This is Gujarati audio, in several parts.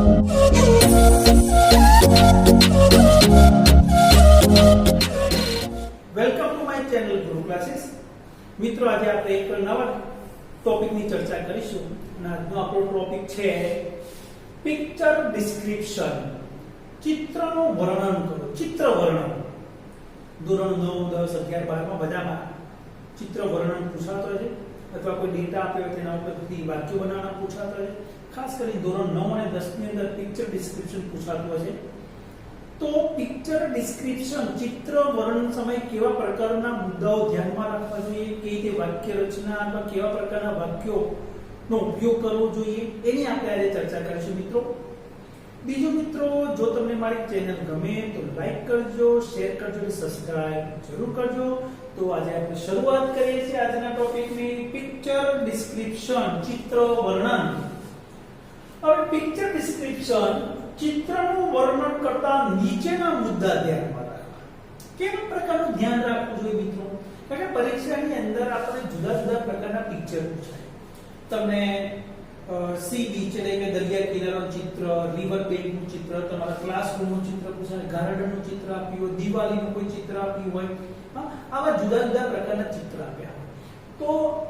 વેલકમ ટુ માય ચેનલ ગુરુ ક્લાસીસ। મિત્રો આજે આપણે એક નવા ટોપિકની ચર્ચા કરીશું અને આજનો આપણો ટોપિક છે પિક્ચર ડિસ્ક્રિપ્શન। ચિત્રનું વર્ણન કરો। ચિત્ર વર્ણન ધોરણ 9, 10, 11, 12 માં બધામાં ચિત્ર વર્ણન પૂછાતો છે અથવા કોઈ ડેટા આપ્યો હોય તેના ઉપરથી વાક્યો બનાવવાના પૂછાતો છે। ખાસ કરીને ધોરણ 9 અને 10 ની અંદર પિક્ચર ડિસ્ક્રિપ્શન પૂછાતું હશે। તો પિક્ચર ડિસ્ક્રિપ્શન ચિત્ર વર્ણન સમય કેવા પ્રકારના મુદ્દાઓ ધ્યાનમાં રાખવા જોઈએ, કઈ રીતે વાક્ય રચના અથવા કેવા પ્રકારના વાક્યોનો ઉપયોગ કરવો જોઈએ એની આપણે આજે ચર્ચા કરીશું મિત્રો। બીજું મિત્રો, જો તમને મારી ચેનલ ગમે તો લાઈક કરજો, શેર કરજો અને સબસ્ક્રાઇબ જરૂર કરજો। તો આજે આપણે શરૂઆત કરીએ છીએ આજના ટોપિકની પિક્ચર ડિસ્ક્રિપ્શન ચિત્ર વર્ણન। હવે પિક્ચર ડિસ્ક્રિપ્શન ચિત્રનું વર્ણન કરતા નીચેના મુદ્દા ધ્યાનમાં રાખવા। કેવા પ્રકારનું ધ્યાન રાખવું જોઈએ મિત્રો? કારણ કે પરીક્ષાની અંદર આપણે જુદા જુદા પ્રકારના પિક્ચર પૂછાય। તમને સી બીચ એટલે કે દરિયા કિનારાનું ચિત્ર, રિવર બેન્કનું ચિત્ર, તમારા ક્લાસરૂમનું ચિત્ર પૂછાય, ગાર્ડનનું ચિત્ર આપ્યું હોય, દિવાળીનું કોઈ ચિત્ર આપ્યું હોય, આવા જુદા જુદા પ્રકારના ચિત્ર આપ્યા હોય। તો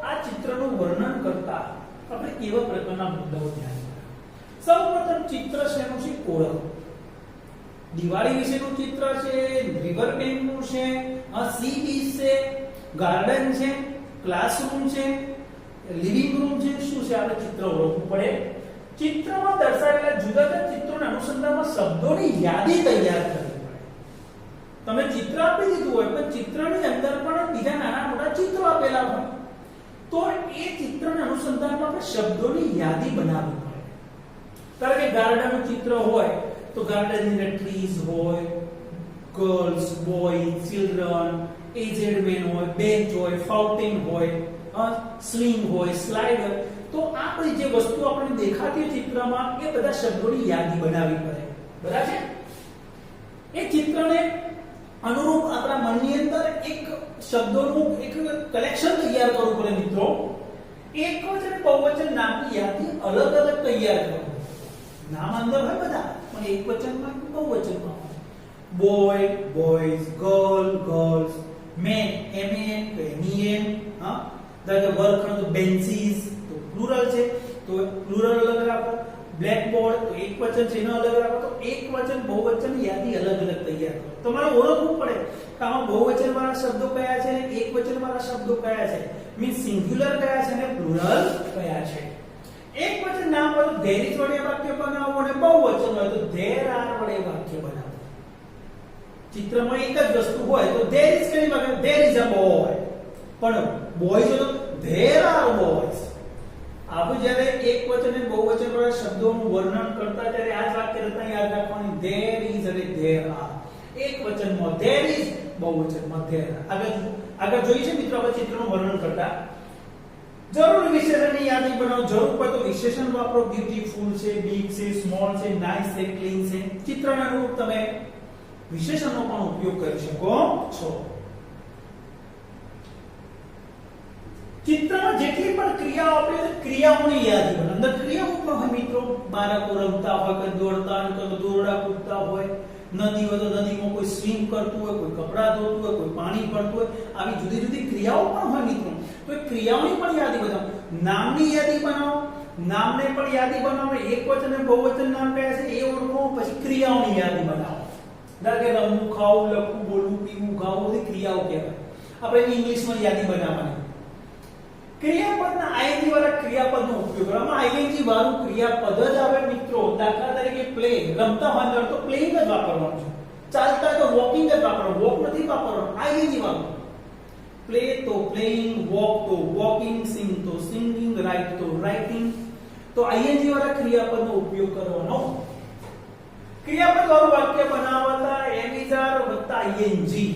આ ચિત્રનું વર્ણન કરતા આપણે કેવા પ્રકારના મુદ્દાઓ ધ્યાન સૌપ્રથમ ચિત્ર શેનું છે? ઓળખ। દિવાળી વિશેનું ચિત્ર છે, રિવર બેન્કનું છે, સી બીચ છે, ગાર્ડન છે, ક્લાસરૂમ છે, લિવિંગ રૂમ છે, શું છે આપણે ચિત્ર ઓળખવું પડે। ચિત્રમાં દર્શાવેલા જુદા જુદા ચિત્રોના અનુસંધાનમાં શબ્દોની યાદી તૈયાર કરવી પડે। તમે ચિત્ર આપી દીધું હોય પણ ચિત્રની અંદર પણ બીજા નાના મોટા ચિત્રો આપેલા હોય તો એ ચિત્રના અનુસંધાનમાં આપણે શબ્દોની યાદી બનાવવી પડે। કારણ કે ગાર્ડનનું ચિત્ર હોય તો ગાર્ડનની અંદર ટ્રીઝ હોય, girls, boy, children, aged man હોય, બેન્ચ હોય, ફાઉન્ટેન હોય, સ્વિંગ હોય, સ્લાઇડર। તો આપણી જે વસ્તુ આપણને દેખાતી ચિત્રમાં એ બધા શબ્દોની યાદી બનાવવી પડે। બરાબર છે? એ ચિત્રને અનુરૂપ આપણા મનની અંદર એક શબ્દોનું એક કલેક્શન તૈયાર કરવું પડે મિત્રો। એકવચન અને બહુવચન નામની યાદી અલગ અલગ તૈયાર કરવું। નામ અંદર હોય બધા પણ એક વચનમાં કે બહુવચનમાં હોય। Boy boys, girl girls, man M N તો એમઈએન, વર્કર તો બેન્ચીસ તો પ્લુરલ છે તો પ્લુરલ અલગ રાખો। બ્લેકબોર્ડ તો એક વચન છે એનો અલગ રાખો। તો એક વચન બહુવચન યાદી અલગ અલગ તૈયાર કરો। તમારે ઓળખવું પડે કે આમાં બહુવચન વાળા શબ્દો કયા છે અને એક વચન વાળા શબ્દો કયા છે, મીન્સ સિંગ્યુલર કયા છે અને પ્લુરલ કયા છે। એક વચન નામ હોય તો there is વડે વાક્ય બનાવો અને બહુવચન હોય તો there are વડે વાક્ય બનાવો। ચિત્રમાં એક જ વસ્તુ હોય તો there is કઈ વાક્ય there is a boy, પણ boys હોય તો there are boys। આપણે જ્યારે એક વચન અને બહુવચન વાળા શબ્દોનું વર્ણન કરતા ત્યારે આ જ વાક્ય રચના યાદ રાખવાની there is અને there are। એક વચનમાં there is, બહુવચનમાં there are। આગળ જોઈએ છે મિત્રો આપણે ચિત્રનું વર્ણન કરતા જરૂર વિશેષણની યાદી બનાવો। જરૂર પડે તો વિશેષણ વાપરો। બ્યુટીફુલ છે, બિગ છે, સ્મોલ છે, નાઇસ છે, ક્લીન છે। ચિત્રના અનુરૂપ તમે વિશેષણનો પણ ઉપયોગ કરી શકો છો। ચિત્રમાં જેટલી પણ ક્રિયાઓ આપે છે ક્રિયાઓની યાદી બનાવો। અંદર ક્રિયાઓ પણ હોય મિત્રો। બાળકો રમતા હોય, કે દોડતા હોય, કે દોરડા કૂદતા હોય, નદી હોય તો નદીમાં કોઈ સ્વિમ કરતું હોય, કોઈ કપડા ધોતું હોય, કોઈ પાણી ભરતું હોય, આવી જુદી જુદી ક્રિયાઓ પણ હોય મિત્રો। તો એ ક્રિયાઓની પણ યાદી બનાવો। નામની યાદી બનાવો, નામને પણ યાદી બનાવો। એક વચન અને બહુવચન નામ કયા છે એ ઓળખો, પછી ક્રિયાઓની યાદી બનાવો। ધારો કે રમવું, ખાવું, લખવું, બોલવું, પીવું, ગાવું બધી ક્રિયાઓ કહેવાય। આપણે ઇંગ્લિશમાં યાદી બનાવવાની। ક્રિયાપદના આઈએનજી વાળા ક્રિયાપદનો ઉપયોગ કરવામાં। આઈએનજી વાળું ક્રિયાપદ જ આવે મિત્રો। દાખલા તરીકે પ્લે, રમતા હોય તો પ્લેઇંગ જ વાપરવાનું છે। ચાલતા તો વોકિંગ જ વાપરવાનું, વોક નથી વાપરવાનું, આઈએનજી વાળું। પ્લે તો પ્લેઇંગ, વોક તો વોકિંગ, સિંગ તો સિંગિંગ, રાઇટ તો રાઇટિંગ। તો આઈએનજી વાળા ક્રિયાપદનો ઉપયોગ કરવાનો। ક્રિયાપદ વાળું વાક્ય બનાવતા એમ ઇઝ આર વત્તા આઈએનજી।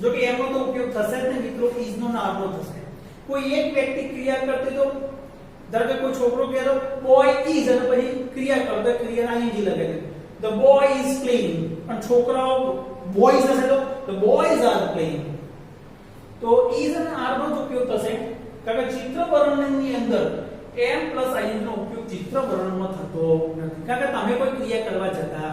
જો કે એમનો તો ઉપયોગ થશે જ નહીં મિત્રો, ઇઝ નો ના આરનો થશે। કોઈ એક વ્યક્તિ ક્રિયા કરતે તો ધારો કે કોઈ છોકરો કહે તો બોય ઇઝ અને પછી ક્રિયા કરતો ક્રિયા આઈએનજી લગાવી દે। ધ બોય ઇઝ પ્લેઇંગ, પણ છોકરાઓ બોયઝ હશે તો ધ બોયઝ આર પ્લેઇંગ। તો ઇઝ અને આર નો ઉપયોગ થશે કારણ કે ચિત્ર વર્ણનની અંદર m પ્લસ in નો ઉપયોગ ચિત્ર વર્ણનમાં થતો નથી। કારણ કે તમે કોઈ ક્રિયા કરવા જતા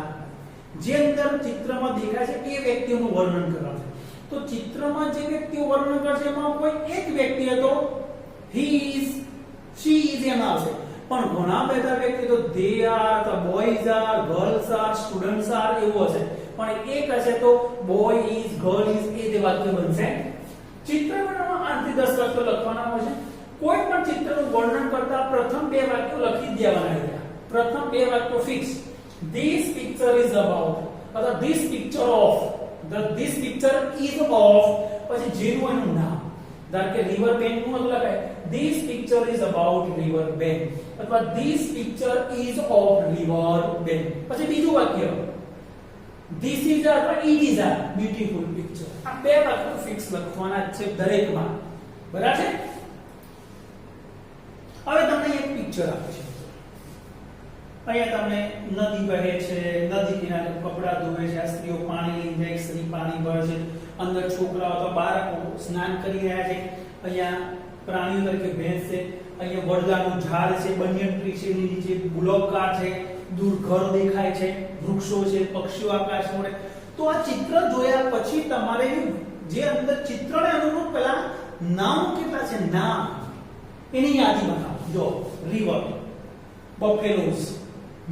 જે અંદર ચિત્રમાં દેખાય છે એ વ્યક્તિઓનું વર્ણન કરવાનું છે. તો ચિત્રમાં જે વ્યક્તિઓ વર્ણન કરશે એમાં કોઈ એક વ્યક્તિ હતો he is she is એમ આવશે, પણ ઘણા બધા વ્યક્તિ તો they are, the boys are, girls are, students are એવું હશે, પણ એક હશે તો boy is, girl is એ જે વાક્ય બનશે. ચિત્ર બનાવવામાં 8 થી 10 વાક્યો લખવાના હોય છે. કોઈ પણ ચિત્રનું વર્ણન કરતા પ્રથમ બે વાક્યો લખી દેવાના છે. પ્રથમ બે વાક્યો fix. This picture is about, અથવા this picture of, this picture is of, પછી જેનું એનું નામ. ધારો કે river bank નું લખાય this picture is about river bank, અથવા this picture is of river bank. પછી બીજું વાક્ય this is અથવા it is a beautiful picture. આ બે વાક્યો ફિક્સ લખવાના છે દરેકમાં. બરાબર છે? હવે તમને એક પિક્ચર આપે છે. અહીંયા તમને નદી વહે છે, નદી કિનારે કપડા ધોવે છે, આ સ્ત્રીઓ પાણી લઈને જાય, સ્ત્રી પાણી ભરે છે, અંદર છોકરાઓ અથવા બાળકો સ્નાન કરી રહ્યા છે. અહીંયા પ્રાણીઓ તરીકે ભેંસ છે, અહીંયા વડલાનું ઝાડ છે, બનિયન ટ્રી છે, એની નીચે બુલોકા છે, દૂર ઘર દેખાય છે, વૃક્ષો છે, પક્ષીઓ આકાશમાં ઉડે. તો આ ચિત્ર જોયા પછી તમારે જે અંદર ચિત્રને અનુરૂપ પેલા નામ કેટલા છે, નામ એની યાદી બનાવો. જો રિવર, બફેલોઝ,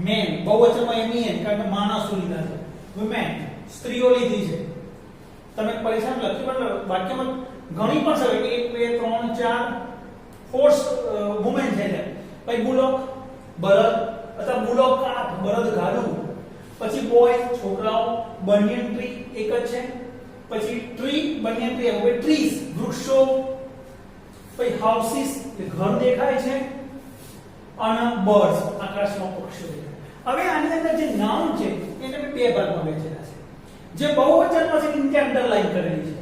મેન બહુવચનમાં એમ કારણ કે માણસો લીધા છે, વુમેન સ્ત્રીઓ લીધી છે. તમે પરીક્ષા લખી પણ વાક્યમાં ઘણી પણ છે કે 1 2 3 4 વુમેન છે. પછી બુલોક બળદ અથવા બુલોક કાટ બળદ ગાડું, પછી બોય છોકરાઓ, બનિયન ટ્રી એક જ છે, પછી ટ્રી બનિયન ટ્રી હવે ટ્રીઝ વૃક્ષો, પછી હાઉસીસ ઘર દેખાય છે, અને બર્ડ્સ આકાશમાં પક્ષીઓ દેખાય. હવે આની અંદર જે નાઉન છે એને બે ભાગમાં વહેંચેલા છે. જે બહુવચનમાં છે એને અંડરલાઈન કરેલી છે,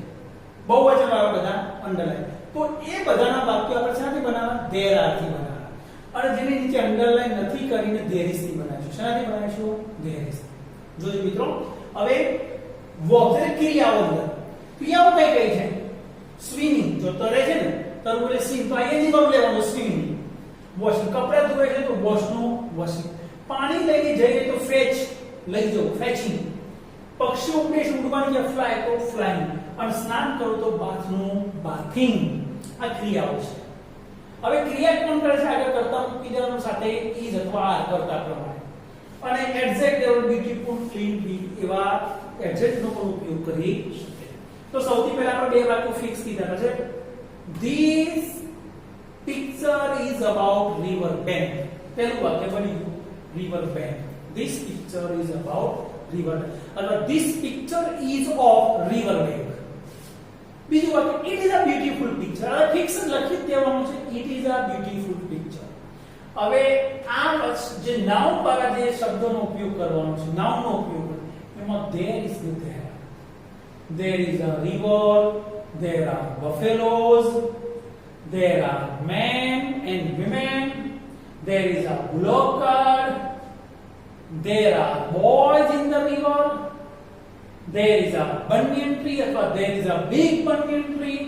બહુવચન વાળા બધા અંડરલાઈન. તો એ બધાના વાક્યો આપણે શાથી બનાવવા? there are થી બનાવવા. અને જેની નીચે અંડરલાઈન નથી કરીને there is થી બનાવીશું. શાથી બનાવીશું? there is. જોજો મિત્રો, હવે વર્બ એટલે ક્રિયાઓ અંદર. ક્રિયાઓ કઈ કઈ છે? સ્વિમિંગ, જો તરે છે ને તરવું એટલે સ્વિમ, તો આઈએનજી વર્બ લેવાનો સ્વિમિંગ. વોશિંગ, કપડા ધોવે છે તો વોશ નું વોશિંગ. પાણી લઈને જઈએ તો ફેચ, લઈ જવું ફેચિંગ. પક્ષીઓ ઉડે છે, ઉડવાની જે ફ્લાય તો ફ્લાઇંગ. અને સ્નાન કરો તો બાથ નું બાથિંગ. આ ક્રિયાઓ છે. હવે ક્રિયા કોણ કરે છે? આગળ કરતા મૂકી દેવાનું સાથે is અથવા are કરતા પ્રમાણે. અને એડજેક્ટ એવર બ્યુટીફુલ, ક્લીન, ક્લીન એવા એડજેક્ટ નો પણ ઉપયોગ કરી શકે. તો સૌથી પહેલા આપણે બે વાક્યો ફિક્સ કીધા છે. This picture is about river bank. પહેલું વાક્ય બની ગયું river bank. This picture is about river bank. અથવા this picture is of river bank. બીજું વાક્ય it is a beautiful picture. હવે ફિક્સ લખી દેવાનું છે it is a beautiful picture. હવે આ જે નાઉન વાળા જે શબ્દોનો ઉપયોગ કરવાનો છે, નાઉનનો ઉપયોગ એમાં there is the there is a river, there are buffaloes, there are men and women, there is a bullock cart, there are boys in the river, there is a banyan tree અથવા there is a big banyan tree,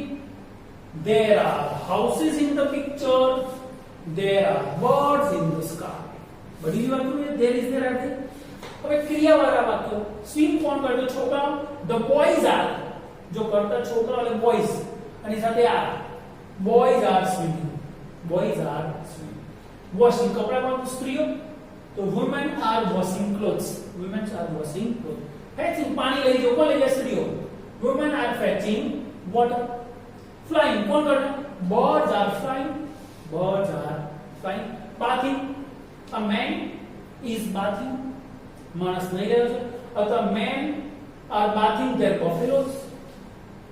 there are houses in the picture, there are birds in the sky. બધી વાક્યો there is there are. હવે ક્રિયાવાળા વાક્યો સ્વિમ કોણ કરતો? છોકરાઓ. the boys are, જો કરતા છોકરાઓ એટલે boys અને સાથે are, boys are swimming, boys are swimming. washing, કપડામાં સ્ત્રીઓ તો women are washing clothes, women are washing clothes. fetching, પાણી લઈ જવું કોણ લઈ જાય? સ્ત્રીઓ. women are fetching water. flying, કોણ કરે? birds are flying, birds are flying. bathing, a man is bathing, માણસ નહીં રહ્યો છે, અથવા men are bathing their buffaloes,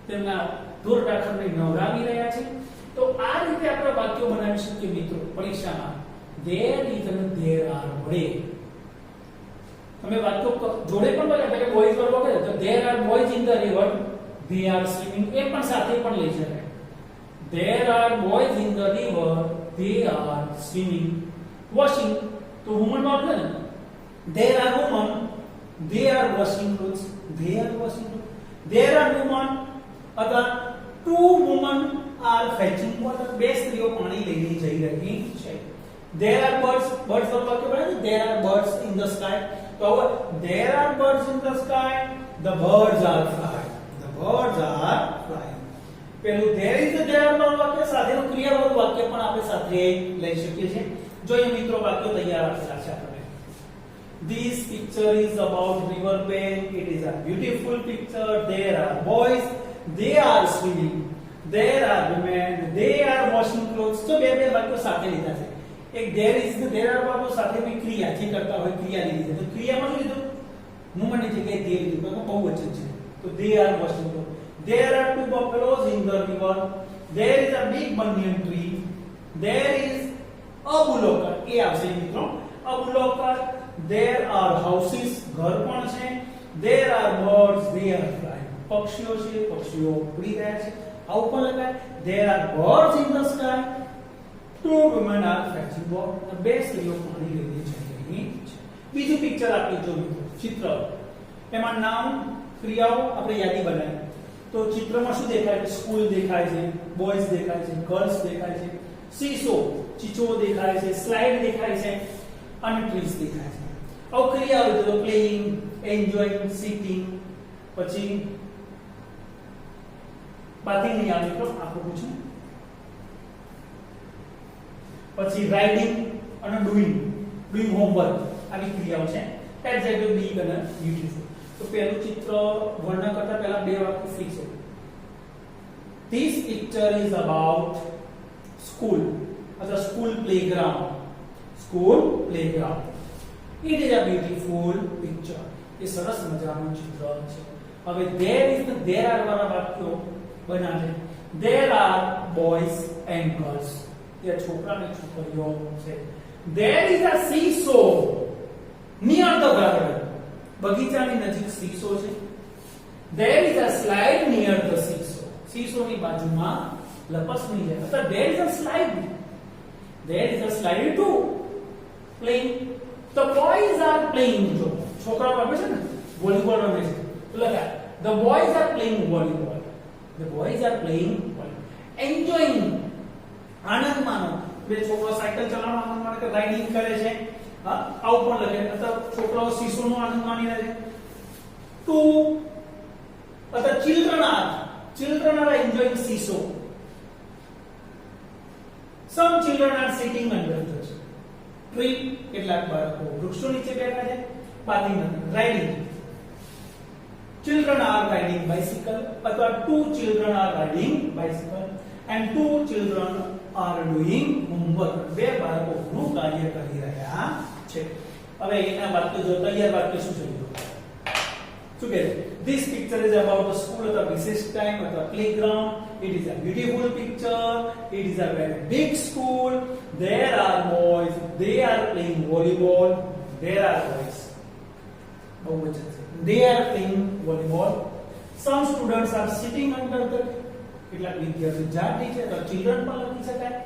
તેમના ઢોર ઢાંખરને નવરાવી રહ્યા છે. તો આ રીતે આપણે વાક્યો બનાવી શકીએ મિત્રો પરીક્ષામાં. there is અને there are વડે તમે વાક્યો જોડે પણ બતાવે કે બોયઝ વર્બ વગેરે, તો there are boys in the river, they are swimming એ પણ સાથે પણ લઈ શકાય. there are boys in the river, they are swimming. washing, તો woman માં છે ને there are women, they are washing clothes, they are washing clothes. there are women અથવા two women are fetching water, બે સ્ત્રીઓ પાણી લઈને જઈ રહી છે. there are birds વાળું વાક્ય બને છે there are birds in the sky તો હવે there are birds in the sky the birds are flying પેલું there is the there વાળું વાક્ય સાથેનું ક્રિયાવાળું વાક્ય પણ આપણે સાથે લઈ શકીએ છીએ જોઈએ મિત્રો વાક્યો તૈયાર આપેલા છે આપણે This picture is about river bank. It is a beautiful picture. There are boys. They are swimming. There are women. They are washing clothes. तो બે વાક્યો સાથે લીધા છે. એક there is the there are વાળો સાથે કોઈ ક્રિયા જે કરતા હોય ક્રિયા લીધી છે. તો ક્રિયામાં શું લીધું? movement ની જગ્યાએ they લીધું. કારણ કે બહુવચન છે. તો they are washing clothes. There are two buffaloes in the river. There is a big banyan tree. There is a bullock. એ આવશે મિત્રો. A bullock. There are houses, ઘર પણ છે. There are birds, they are flying. પક્ષીઓ છે, પક્ષીઓ ઉડી રહ્યા છે. આવું પણ લખાય. There are birds in the sky. Two women are fetching water. બે સ્ત્રીઓ પાણી લઈ રહી છે. બીજું પિક્ચર આપી જો મિત્રો ચિત્ર. એમાં નામ ક્રિયાઓ આપણે યાદી બનાવી. તો ચિત્રમાં શું દેખાય છે? સ્કૂલ દેખાય છે, બોયઝ દેખાય છે, ગર્લ્સ દેખાય છે, સીસો ચીચો દેખાય છે, સ્લાઇડ દેખાય છે અને ટ્રીઝ દેખાય છે. આવ ક્રિયા હોય તો પ્લેઇંગ, એન્જોયિંગ, સિટિંગ, પછી બાથિંગ નહીં આવે તો આખું પૂછું, પછી રાઇડિંગ અને ડુઇંગ હોમવર્ક આવી ક્રિયાઓ છે. એડજેક્ટિવ બી અને બ્યુટીફુલ. તો પહેલું ચિત્ર વર્ણન કરતા પહેલા બે વાક્ય ફિક્સ હોય. This picture is about school અથવા school playground. It is a beautiful picture. એ સરસ મજાનું ચિત્ર છે. હવે there is the there are વાળા વાક્યો બનાવે. There are boys and girls. એ છોકરા અને છોકરીઓ છે. There is a seesaw near the garden. બગીચાની નજીક સીસો છે. There is a slide near the seesaw. સીસોની બાજુમાં લપસણી છે. અથવા there is a slide. There is a slide too. Playing. The boys are playing. જો છોકરાઓ રમે છે ને વોલીબોલ રમે છે તો લખા the boys are playing volleyball. The boys are playing volleyball. Enjoying. આનંદ માનો. બે છોકરાઓ સાયકલ ચલાવવાનો આનંદ માને કે રાઇડિંગ કરે છે. હા આવું પણ લખે. અથવા છોકરાઓ શીશોનો આનંદ માણી રહ્યા છે. To અથવા children are enjoying seesaw. Some children are sitting under the tree. કેટલાક બાળકો વૃક્ષો નીચે બેઠા છે. બાથિંગ નથી, riding. Children are riding bicycle અથવા two children are riding bicycle and two children are doing homework. બે બાળકો નું કાર્ય કરી રહ્યા છે. હવે એના વાક્ય જો તૈયાર વાક્ય શું છે? શું કહે છે? This picture is about the school at the recess time at the playground. It is a beautiful picture. It is a very big school. There are boys. They are playing volleyball. There are boys. They are playing volleyball. Some students are sitting under the. કેટલાક વિદ્યાર્થીઓ જાગી છે તો children પણ લખી શકાય.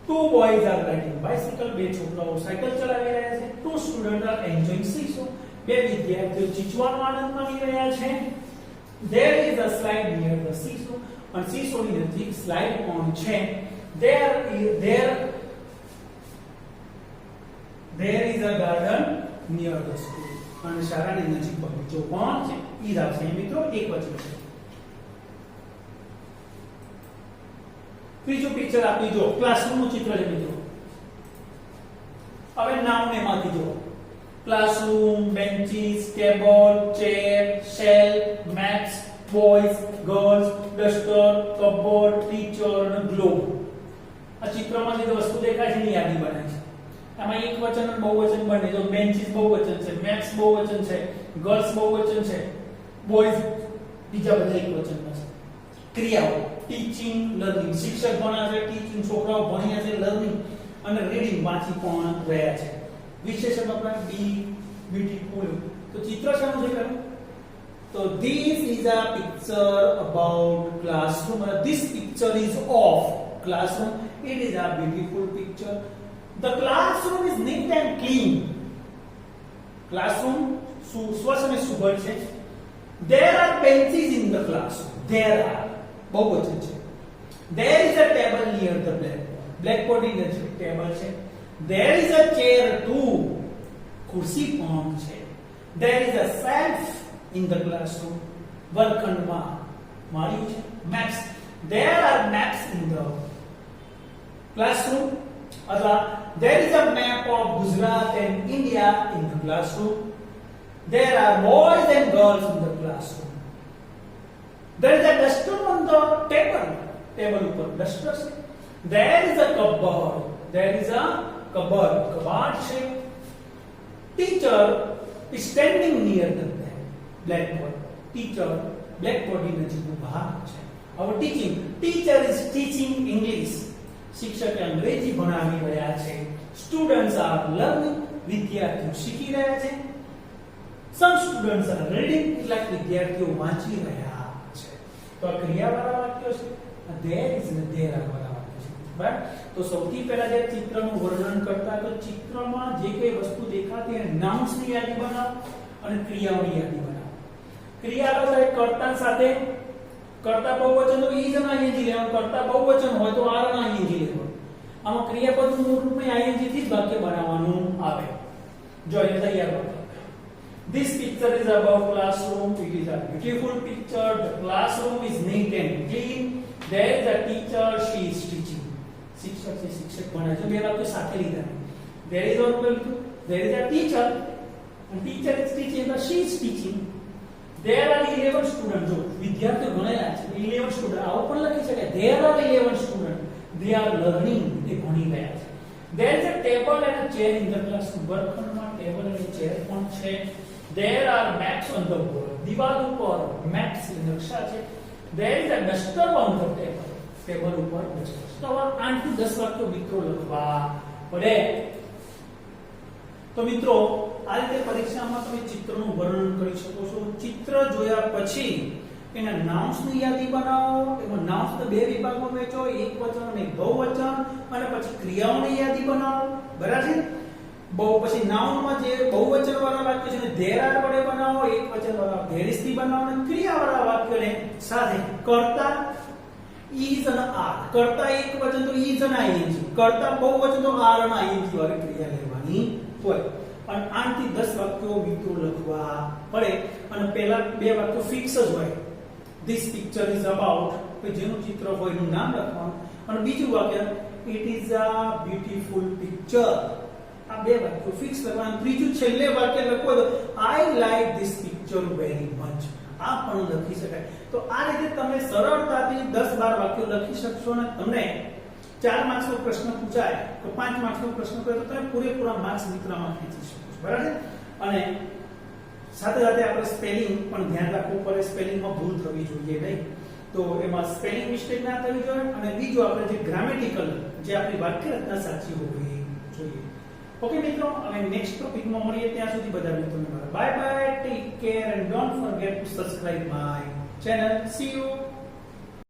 Two boys are riding bicycle. બે છોકરાઓ સાયકલ ચલાવી રહ્યા છે. Two students are enjoying seesaw. બે વિદ્યાર્થીઓ ચીચવાનો આનંદ માણી રહ્યા છે. There is a slide near the seesaw. અને seesaw ની નજીક સ્લાઇડ પણ છે. There is a garden near the school. અને શાળાની નજીક બગીચો પણ છે. ઈ આવશે મિત્રો એક વચન છે. ત્રીજું પિક્ચર આપી જો ક્લાસરૂમનું ચિત્ર છે મિત્રો. હવે નામ એમાંથી જો classroom, benches, table, chair, shelf, maps, boys, girls, duster, cupboard, teacher અને globe. આ ચિત્રમાં જે વસ્તુ દેખાય છે એની યાદી બનાવી છે. આમાં એક વચન અને બહુવચન બને. જો benches બહુવચન છે, maps બહુવચન છે, girls બહુવચન છે, boys બીજા બધા એક વચનમાં છે. ક્રિયાઓ ટીચિંગ, લર્નિંગ. શિક્ષક ભણાવે છે, ટીચિંગ છોકરાઓ ભણ્યા છે, લર્નિંગ અને રીડિંગ વાંચી પણ રહ્યા છે. વિશેષણ આપણે બી બ્યુટીફુલ. તો ચિત્ર શાનું છે પેલું? તો this is a picture about classroom. This picture is of classroom. It is a beautiful picture. The classroom is neat and clean. Classroom સ્વચ્છ અને સુઘડ છે. There are benches in the classroom. There are બહુવચન છે. There is a table near the blackboard. Blackboard ની નજીક ટેબલ છે. There is a chair too. ખુરશી પણ છે. There is a shelf in the classroom. વર્ગખંડમાં માળિયું છે. Maps. There are maps in the classroom. અથવા there is a map of Gujarat and India in the classroom. There are boys and girls in the classroom. There is a duster on the table. Table ઉપર duster છે. There is a cupboard. There is a cupboard. કબાટ છે. Teacher is standing near the blackboard. Teacher blackboard ની નજીક ઊભા છે. Our teaching. Teacher is teaching English. શિક્ષકે અંગ્રેજી ભણાવી રહ્યા છે. Students are learning. વિદ્યાર્થીઓ શીખી રહ્યા છે. Some students are reading. કેટલાક વિદ્યાર્થીઓ વાંચી રહ્યા છે. તો આ ક્રિયાવાળા વાક્યો છે. There is અને there are વાળા વાક્યો છે. બરાબર? તો સૌથી પહેલા જે ચિત્રનું વર્ણન કરતા તો ચિત્રમાં જે કઈ વસ્તુ દેખાતી એને નાઉન્સની યાદી બનાવો અને ક્રિયાઓની યાદી બનાવો. ક્રિયાઓ સાથે કર્તા સાથે કર્તા બહુવચન તો ઈઝ અને આઈએનજી લેવાનું. કર્તા બહુવચન હોય તો આર અને આઈએનજી લેવાનું. આમાં ક્રિયાપદનું મૂળ રૂપમાં આઈએનજી થી જ વાક્ય બનાવવાનું આવે. જો અહીંયા તૈયાર વાક્ય. This picture is about classroom. It is a beautiful picture. The classroom is neat and clean. There is a teacher. She is teaching. શિક્ષક છે, શિક્ષક ભણાવે છે. બે વાક્યો સાથે લીધા. There is also there is a teacher. And teacher is teaching. But she is teaching. There are 11 students. જો વિદ્યાર્થીઓ ભણેલા છે. 11 સ્ટુડન્ટ. આવું પણ લખી શકાય. There are 11 students. They are learning. તે ભણી રહ્યા છે. There is a table and a chair in the classroom. વર્ગખંડમાં ટેબલ અને ચેર પણ છે. There are maps on the wall. દિવાલ ઉપર maps નકશા છે. There is a duster on the table. Table ઉપર duster. તો આ 8 થી 10 વાક્યો મિત્રો લખવા પડે. તો મિત્રો આ રીતે પરીક્ષામાં તમે ચિત્રનું વર્ણન કરી શકો છો. ચિત્ર જોયા પછી એના નાઉન્સની યાદી બનાવો. એમાં નાઉન્સને બે વિભાગમાં વહેંચો, એકવચન અને બહુવચન, અને પછી ક્રિયાઓની યાદી બનાવો. બરાબર છે? પછી નાઉનમાં જે બહુવચન વાળા વાક્ય છે there are વડે બનાવો, એકવચન વાળા there is થી બનાવો, અને ક્રિયા વાળા વાક્યને સાથે કર્તા is અને are. કર્તા એકવચન તો is અને ing, કર્તા બહુવચન તો are અને ing વાળી ક્રિયા લેવાની હોય. અને 8 થી 10 વાક્યો મિત્રો લખવા પડે. અને પહેલા બે વાક્યો ફિક્સ જ હોય. This picture is about, કે જેનું ચિત્ર હોય એનું નામ લખવાનું. અને બીજું વાક્ય it is a beautiful picture. આ બે વાક્યો ફિક્સ કરવાના. ત્રીજું છેલ્લે વાક્ય લખો તો I like this picture very much. આ પણ લખી શકાય. તો આ રીતે તમે સરળતાથી 10-12 વાક્યો લખી શકશો. અને તમને 4 માર્ક્સનો પ્રશ્ન પૂછાય તો 5 માર્ક્સનો પ્રશ્ન કરે તો તમે પૂરેપૂરા માર્ક્સ મિત્રમાં ખેંચી શકો છો. બરાબર? અને સાથે સાથે આપણે સ્પેલિંગ પણ ધ્યાન રાખવું પડે. સ્પેલિંગમાં ભૂલ થવી જોઈએ નહીં. તો એમાં સ્પેલિંગ મિસ્ટેક ના થવી જોઈએ. અને બીજું આપણે જે ગ્રામેટિકલ જે આપણી વાક્ય રચના સાચી હોવી જોઈએ. ઓકે મિત્રો, હવે નેક્સ્ટ ટોપિકમાં મળીએ. ત્યાં સુધી બધા મિત્રોને bye bye, take care and don't forget two subscribe my channel. C you.